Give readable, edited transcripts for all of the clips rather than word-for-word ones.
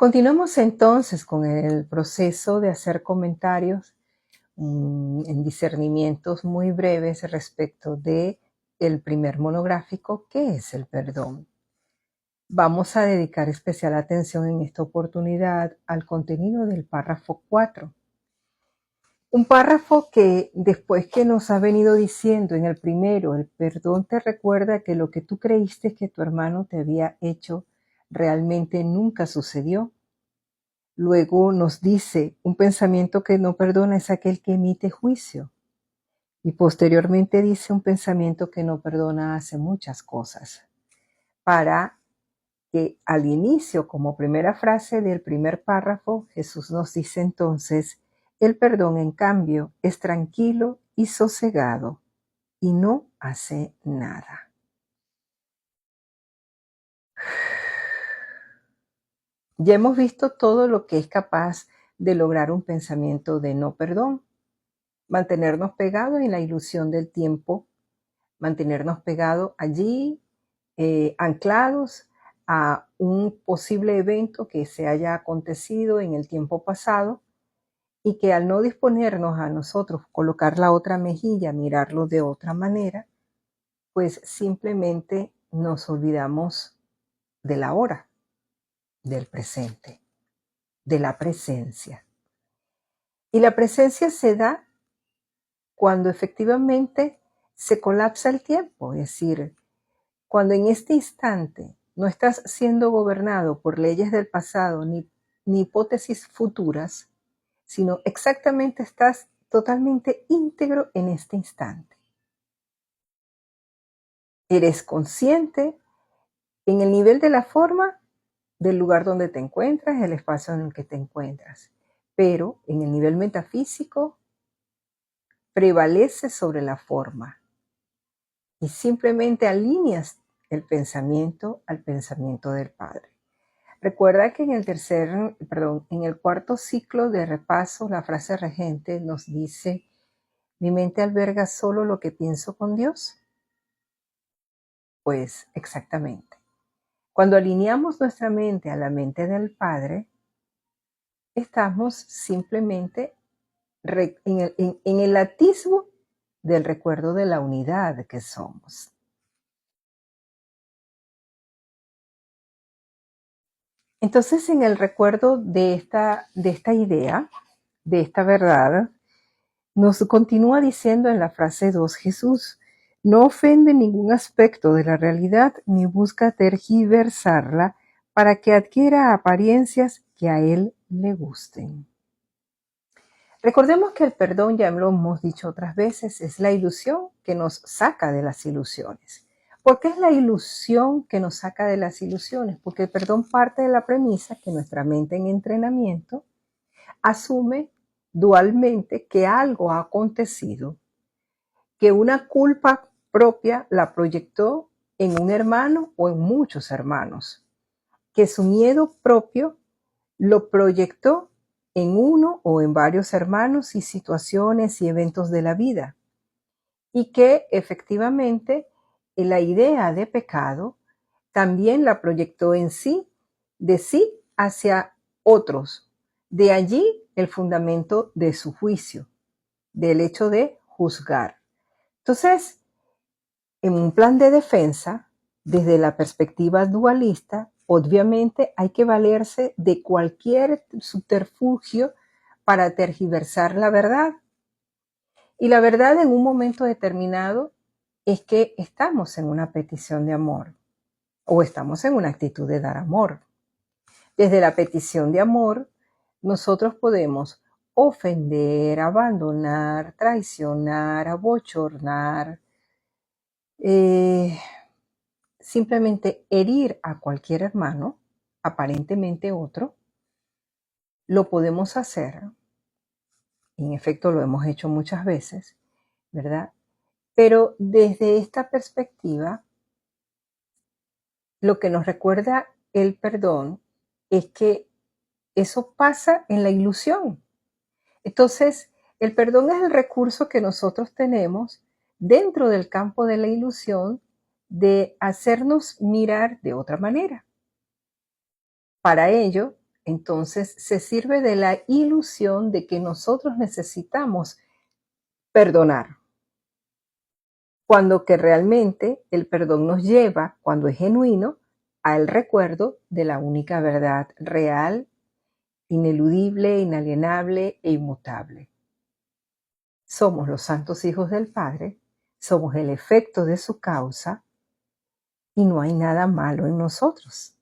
Continuamos entonces con el proceso de hacer comentarios en discernimientos muy breves respecto de el primer monográfico, ¿qué es el perdón? Vamos a dedicar especial atención en esta oportunidad al contenido del párrafo 4. Un párrafo que después que nos ha venido diciendo en el primero, el perdón te recuerda que lo que tú creíste que tu hermano te había hecho realmente nunca sucedió. Luego nos dice, un pensamiento que no perdona es aquel que emite juicio. Y posteriormente dice, un pensamiento que no perdona hace muchas cosas. Para que al inicio, como primera frase del primer párrafo, Jesús nos dice entonces, el perdón en cambio es tranquilo y sosegado y no hace nada. Ya hemos visto todo lo que es capaz de lograr un pensamiento de no perdón. Mantenernos pegados en la ilusión del tiempo, mantenernos pegados allí, anclados a un posible evento que se haya acontecido en el tiempo pasado y que al no disponernos a nosotros colocar la otra mejilla, mirarlo de otra manera, pues simplemente nos olvidamos de la hora, del presente, de la presencia. Y la presencia se da cuando efectivamente se colapsa el tiempo, es decir, cuando en este instante no estás siendo gobernado por leyes del pasado ni hipótesis futuras, sino exactamente estás totalmente íntegro en este instante. Eres consciente en el nivel de la forma del lugar donde te encuentras, el espacio en el que te encuentras, pero en el nivel metafísico prevalece sobre la forma y simplemente alineas el pensamiento al pensamiento del Padre. Recuerda que en el cuarto ciclo de repaso, la frase regente nos dice, ¿mi mente alberga solo lo que pienso con Dios? Pues exactamente. Cuando alineamos nuestra mente a la mente del Padre, estamos simplemente en el atisbo del recuerdo de la unidad que somos. Entonces, en el recuerdo de esta idea, de esta verdad, nos continúa diciendo en la frase 2 Jesús, no ofende ningún aspecto de la realidad ni busca tergiversarla para que adquiera apariencias que a él le gusten. Recordemos que el perdón, ya lo hemos dicho otras veces, es la ilusión que nos saca de las ilusiones. ¿Por qué es la ilusión que nos saca de las ilusiones? Porque el perdón parte de la premisa que nuestra mente en entrenamiento asume dualmente que algo ha acontecido, que una culpa propia la proyectó en un hermano o en muchos hermanos, que su miedo propio lo proyectó en uno o en varios hermanos y situaciones y eventos de la vida, y que efectivamente la idea de pecado también la proyectó en sí, de sí hacia otros. De allí el fundamento de su juicio, del hecho de juzgar. Entonces, en un plan de defensa, desde la perspectiva dualista, obviamente hay que valerse de cualquier subterfugio para tergiversar la verdad. Y la verdad en un momento determinado es que estamos en una petición de amor o estamos en una actitud de dar amor. Desde la petición de amor, nosotros podemos ofender, abandonar, traicionar, abochornar, simplemente herir a cualquier hermano, aparentemente otro. Lo podemos hacer, en efecto lo hemos hecho muchas veces, ¿verdad? Pero desde esta perspectiva, lo que nos recuerda el perdón es que eso pasa en la ilusión. Entonces, el perdón es el recurso que nosotros tenemos dentro del campo de la ilusión de hacernos mirar de otra manera. Para ello, Entonces se sirve de la ilusión de que nosotros necesitamos perdonar, cuando que realmente el perdón nos lleva, cuando es genuino, al recuerdo de la única verdad real, ineludible, inalienable e inmutable. Somos los santos hijos del Padre, somos el efecto de su causa y no hay nada malo en nosotros.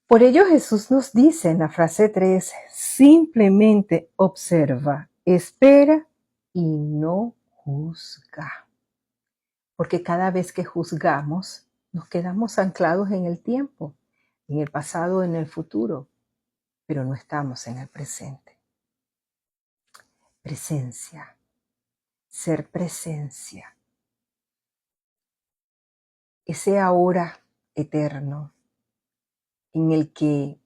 Por ello Jesús nos dice en la frase 3, simplemente observa, espera y no juzga. Porque cada vez que juzgamos, nos quedamos anclados en el tiempo, en el pasado, en el futuro, pero no estamos en el presente. Presencia, ser presencia. Ese ahora eterno en el que,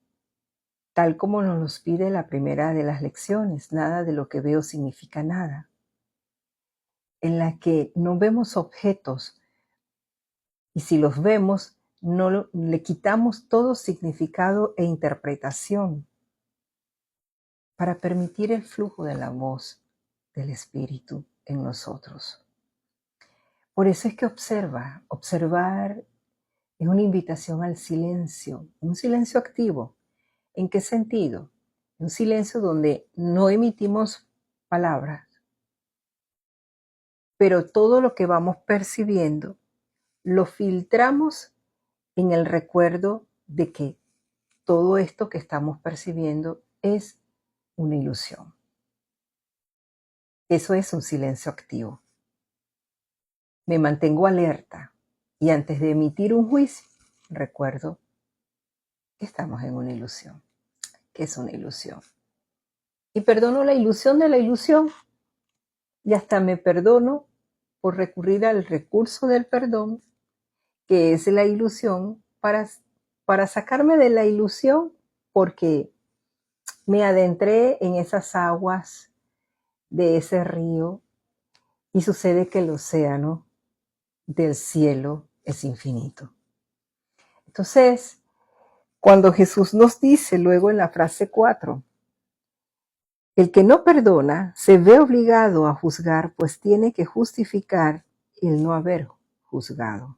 tal como nos los pide la primera de las lecciones, nada de lo que veo significa nada, en la que no vemos objetos y si los vemos, le quitamos todo significado e interpretación para permitir el flujo de la voz del Espíritu en nosotros. Por eso es que observar es una invitación al silencio, un silencio activo. ¿En qué sentido? Un silencio donde no emitimos palabras, pero todo lo que vamos percibiendo lo filtramos en el recuerdo de que todo esto que estamos percibiendo es una ilusión. Eso es un silencio activo. Me mantengo alerta y antes de emitir un juicio, recuerdo que estamos en una ilusión, que es una ilusión. Y perdono la ilusión de la ilusión y hasta me perdono por recurrir al recurso del perdón, que es la ilusión, para sacarme de la ilusión porque me adentré en esas aguas de ese río y sucede que el océano del cielo es infinito. Entonces, cuando Jesús nos dice luego en la frase 4, el que no perdona se ve obligado a juzgar, pues tiene que justificar el no haber juzgado.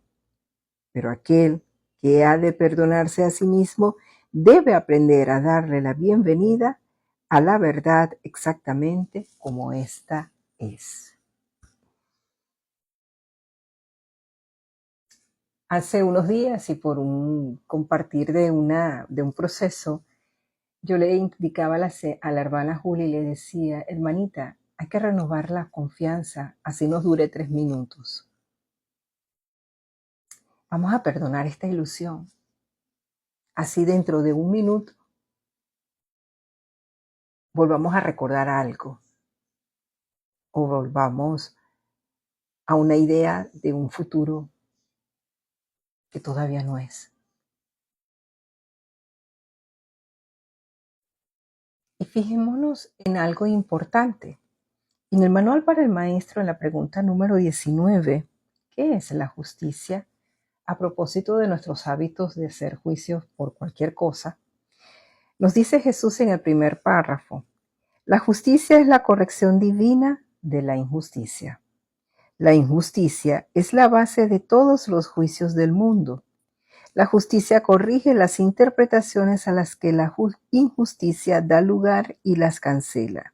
Pero aquel que ha de perdonarse a sí mismo debe aprender a darle la bienvenida a la verdad exactamente como ésta es. Hace unos días y por un compartir de un proceso, yo le indicaba a la hermana Julia y le decía, hermanita, hay que renovar la confianza, así nos dure 3 minutos. Vamos a perdonar esta ilusión. Así dentro de 1 minuto volvamos a recordar algo o volvamos a una idea de un futuro que todavía no es. Y fijémonos en algo importante. En el manual para el maestro, en la pregunta número 19, ¿qué es la justicia? A propósito de nuestros hábitos de hacer juicios por cualquier cosa, nos dice Jesús en el primer párrafo, la justicia es la corrección divina de la injusticia. La injusticia es la base de todos los juicios del mundo. La justicia corrige las interpretaciones a las que la injusticia da lugar y las cancela.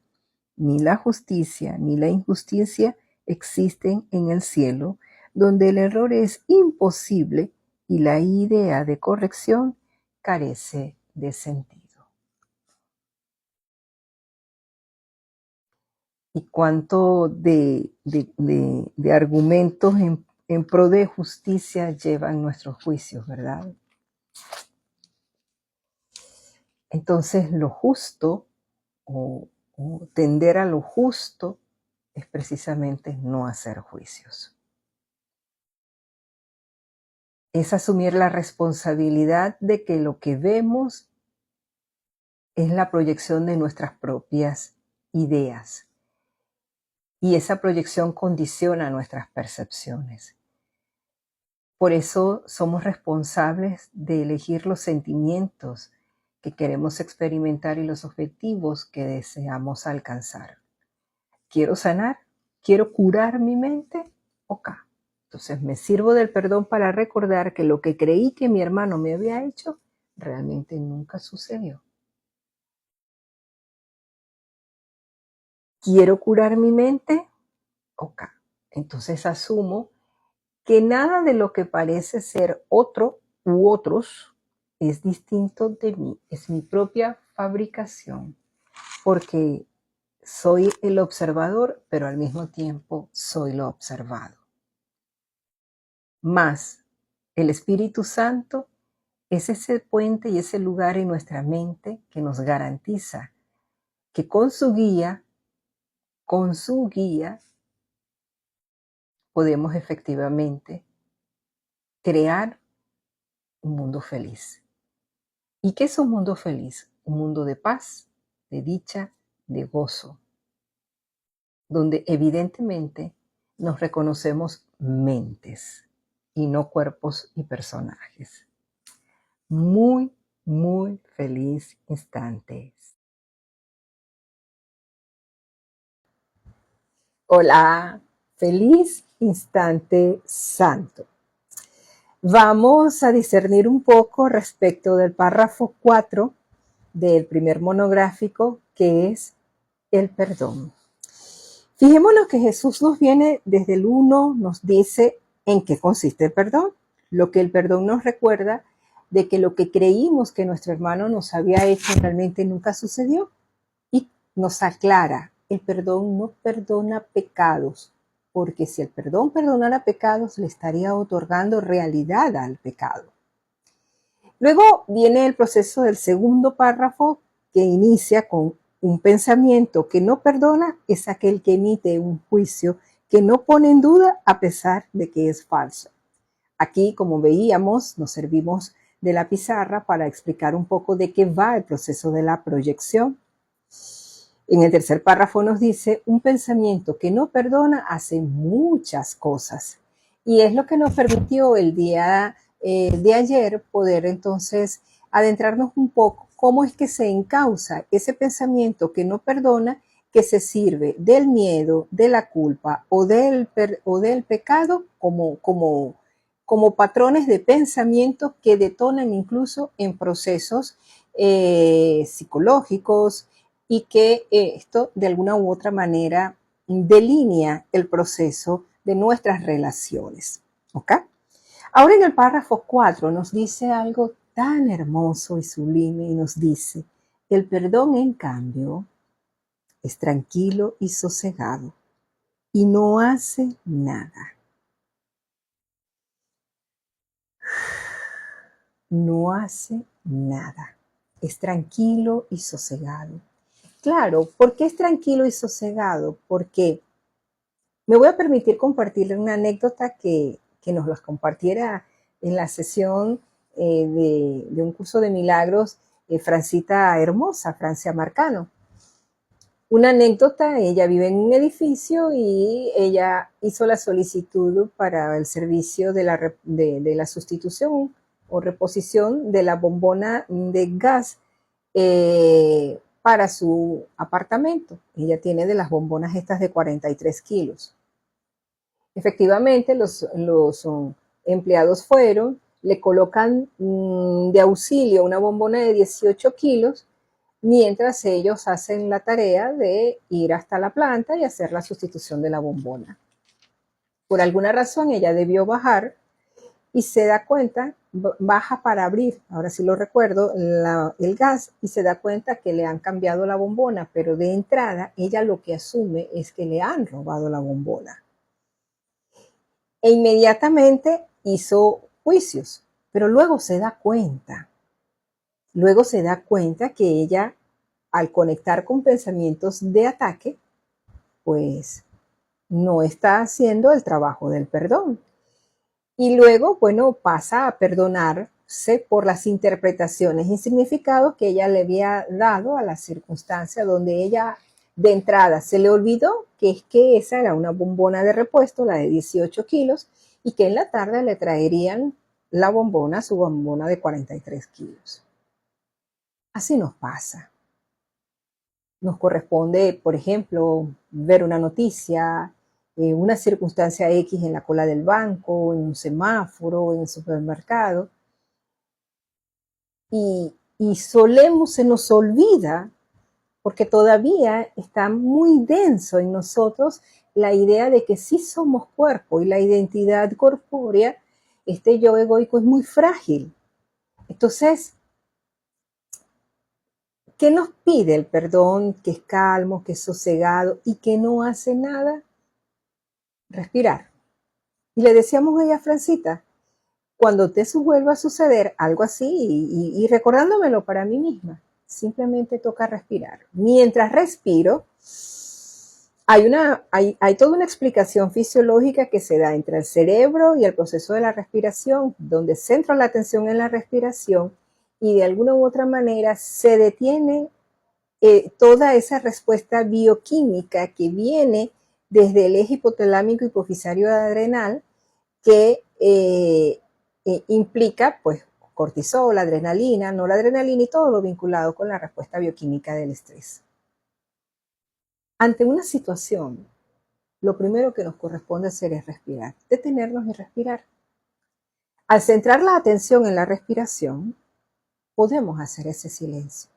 Ni la justicia ni la injusticia existen en el cielo, donde el error es imposible y la idea de corrección carece de sentido. Y cuánto de argumentos en pro de justicia llevan nuestros juicios, ¿verdad? Entonces, lo justo o tender a lo justo es precisamente no hacer juicios. Es asumir la responsabilidad de que lo que vemos es la proyección de nuestras propias ideas. Y esa proyección condiciona nuestras percepciones. Por eso somos responsables de elegir los sentimientos que queremos experimentar y los objetivos que deseamos alcanzar. ¿Quiero sanar? ¿Quiero curar mi mente? Ok. Entonces me sirvo del perdón para recordar que lo que creí que mi hermano me había hecho realmente nunca sucedió. ¿Quiero curar mi mente? Ok. Entonces asumo que nada de lo que parece ser otro u otros es distinto de mí, es mi propia fabricación, porque soy el observador, pero al mismo tiempo soy lo observado. Más el Espíritu Santo es ese puente y ese lugar en nuestra mente que nos garantiza que con su guía, podemos efectivamente crear un mundo feliz. ¿Y qué es un mundo feliz? Un mundo de paz, de dicha, de gozo, donde evidentemente nos reconocemos mentes y no cuerpos y personajes. Muy, muy feliz instante. Hola, feliz instante santo. Vamos a discernir un poco respecto del párrafo 4 del primer monográfico, que es el perdón. Fijémonos que Jesús nos viene desde el 1, nos dice en qué consiste el perdón. Lo que el perdón nos recuerda de que lo que creímos que nuestro hermano nos había hecho realmente nunca sucedió, y nos aclara, el perdón no perdona pecados, porque si el perdón perdonara pecados, le estaría otorgando realidad al pecado. Luego viene el proceso del segundo párrafo, que inicia con un pensamiento que no perdona es aquel que emite un juicio que no pone en duda a pesar de que es falso. Aquí, como veíamos, nos servimos de la pizarra para explicar un poco de qué va el proceso de la proyección. En el tercer párrafo nos dice, un pensamiento que no perdona hace muchas cosas. Y es lo que nos permitió el día de ayer poder entonces adentrarnos un poco cómo es que se encausa ese pensamiento que no perdona, que se sirve del miedo, de la culpa o del pecado como patrones de pensamiento que detonan incluso en procesos psicológicos, y que esto de alguna u otra manera delinea el proceso de nuestras relaciones. ¿Ok? Ahora en el párrafo 4 nos dice algo tan hermoso y sublime y nos dice, el perdón en cambio es tranquilo y sosegado y no hace nada. No hace nada. Es tranquilo y sosegado. Claro, ¿por qué es tranquilo y sosegado? Porque me voy a permitir compartirle una anécdota que nos las compartiera en la sesión de un curso de milagros, Francita Hermosa, Francia Marcano. Una anécdota, ella vive en un edificio y ella hizo la solicitud para el servicio de la sustitución o reposición de la bombona de gas para su apartamento. Ella tiene de las bombonas estas de 43 kilos. Efectivamente, los empleados fueron, le colocan de auxilio una bombona de 18 kilos, mientras ellos hacen la tarea de ir hasta la planta y hacer la sustitución de la bombona. Por alguna razón ella debió bajar y se da cuenta, baja para abrir, ahora sí lo recuerdo, el gas, y se da cuenta que le han cambiado la bombona, pero de entrada ella lo que asume es que le han robado la bombona. E inmediatamente hizo juicios, pero luego se da cuenta que ella, al conectar con pensamientos de ataque, pues no está haciendo el trabajo del perdón. Y luego, bueno, pasa a perdonarse por las interpretaciones y significados que ella le había dado a la circunstancia donde ella de entrada se le olvidó que es que esa era una bombona de repuesto, la de 18 kilos, y que en la tarde le traerían la bombona, su bombona de 43 kilos. Así nos pasa. Nos corresponde, por ejemplo, ver una noticia, una circunstancia X en la cola del banco, en un semáforo, en el supermercado, y solemos, se nos olvida, porque todavía está muy denso en nosotros la idea de que sí somos cuerpo y la identidad corpórea, este yo egoico es muy frágil. Entonces, ¿qué nos pide el perdón que es calmo, que es sosegado y que no hace nada? Respirar. Y le decíamos a ella, Francita, cuando te vuelva a suceder algo así, y recordándomelo para mí misma, simplemente toca respirar. Mientras respiro, hay toda una explicación fisiológica que se da entre el cerebro y el proceso de la respiración, donde centro la atención en la respiración y de alguna u otra manera se detiene toda esa respuesta bioquímica que viene desde el eje hipotalámico hipofisario adrenal que implica pues cortisol, adrenalina, noradrenalina y todo lo vinculado con la respuesta bioquímica del estrés. Ante una situación, lo primero que nos corresponde hacer es respirar, detenernos y respirar. Al centrar la atención en la respiración, podemos hacer ese silencio.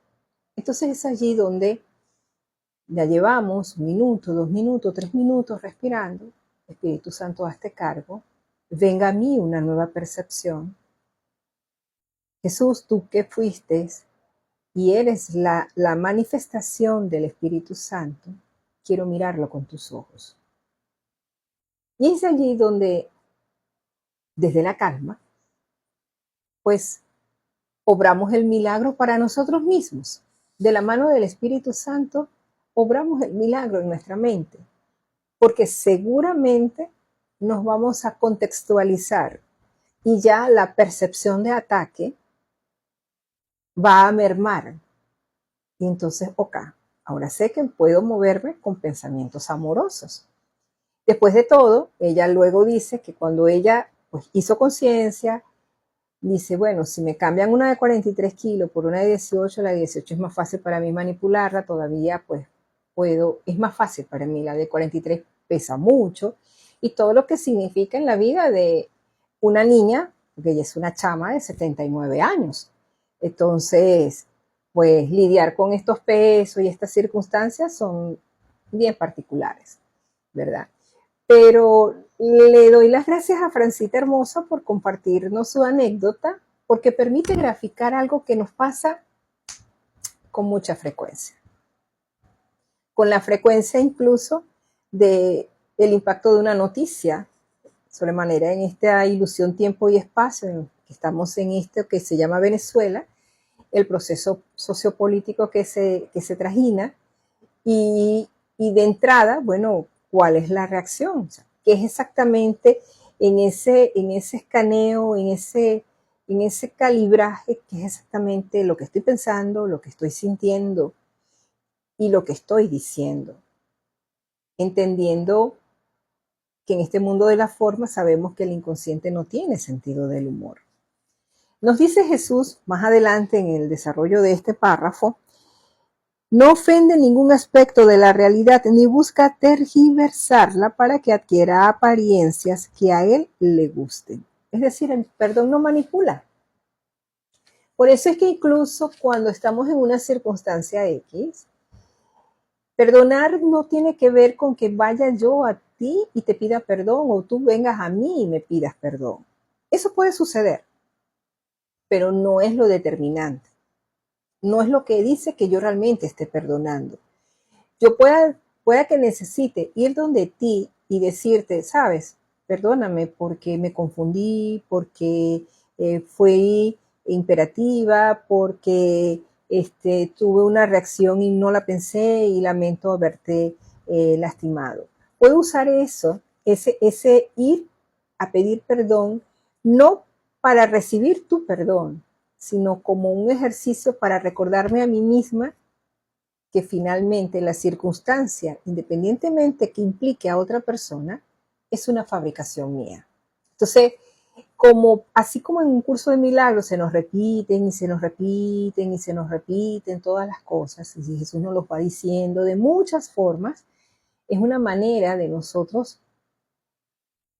Entonces es allí donde ya llevamos 1 minuto, 2 minutos, 3 minutos respirando. Espíritu Santo, hazte cargo. Venga a mí una nueva percepción. Jesús, tú que fuiste y eres la manifestación del Espíritu Santo, quiero mirarlo con tus ojos. Y es allí donde, desde la calma, pues obramos el milagro para nosotros mismos. De la mano del Espíritu Santo, obramos el milagro en nuestra mente, porque seguramente nos vamos a contextualizar y ya la percepción de ataque va a mermar. Y entonces, ok, ahora sé que puedo moverme con pensamientos amorosos. Después de todo, ella luego dice que cuando ella pues, hizo conciencia, dice, bueno, si me cambian una de 43 kilos por una de 18, la de 18 es más fácil para mí manipularla, todavía pues puedo, es más fácil para mí, la de 43 pesa mucho, y todo lo que significa en la vida de una niña, porque ella es una chama de 79 años. Entonces, pues lidiar con estos pesos y estas circunstancias son bien particulares, ¿verdad? Pero le doy las gracias a Francita Hermosa por compartirnos su anécdota, porque permite graficar algo que nos pasa con mucha frecuencia. Con la frecuencia incluso del impacto de una noticia, sobremanera en esta ilusión tiempo y espacio, estamos en esto que se llama Venezuela, el proceso sociopolítico que se trajina y de entrada, bueno, ¿cuál es la reacción? O sea, ¿qué es exactamente en ese escaneo, en ese calibraje, qué es exactamente lo que estoy pensando, lo que estoy sintiendo y lo que estoy diciendo? Entendiendo que en este mundo de la forma sabemos que el inconsciente no tiene sentido del humor. Nos dice Jesús más adelante en el desarrollo de este párrafo, no ofende ningún aspecto de la realidad ni busca tergiversarla para que adquiera apariencias que a él le gusten. Es decir, el perdón no manipula. Por eso es que incluso cuando estamos en una circunstancia X, perdonar no tiene que ver con que vaya yo a ti y te pida perdón o tú vengas a mí y me pidas perdón. Eso puede suceder, pero no es lo determinante. No es lo que dice que yo realmente esté perdonando. Yo pueda que necesite ir donde ti y decirte, sabes, perdóname porque me confundí, porque fui imperativa, porque tuve una reacción y no la pensé y lamento haberte lastimado. Puedo usar eso, ese ir a pedir perdón, no para recibir tu perdón, sino como un ejercicio para recordarme a mí misma que finalmente la circunstancia, independientemente que implique a otra persona, es una fabricación mía. Entonces, así como en un curso de milagros se nos repiten y se nos repiten y se nos repiten todas las cosas, y Jesús nos los va diciendo de muchas formas, es una manera de nosotros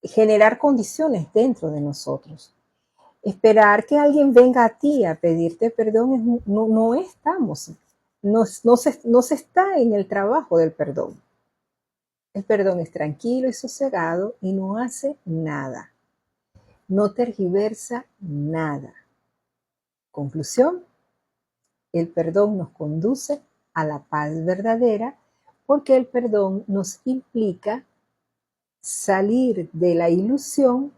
generar condiciones dentro de nosotros. Esperar que alguien venga a ti a pedirte perdón no se está en el trabajo del perdón. El perdón es tranquilo y sosegado y no hace nada. No tergiversa nada. Conclusión, el perdón nos conduce a la paz verdadera porque el perdón nos implica salir de la ilusión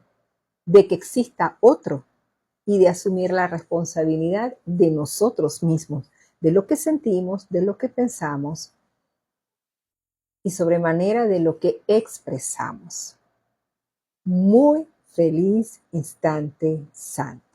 de que exista otro y de asumir la responsabilidad de nosotros mismos, de lo que sentimos, de lo que pensamos y sobremanera de lo que expresamos. Muy feliz instante santo.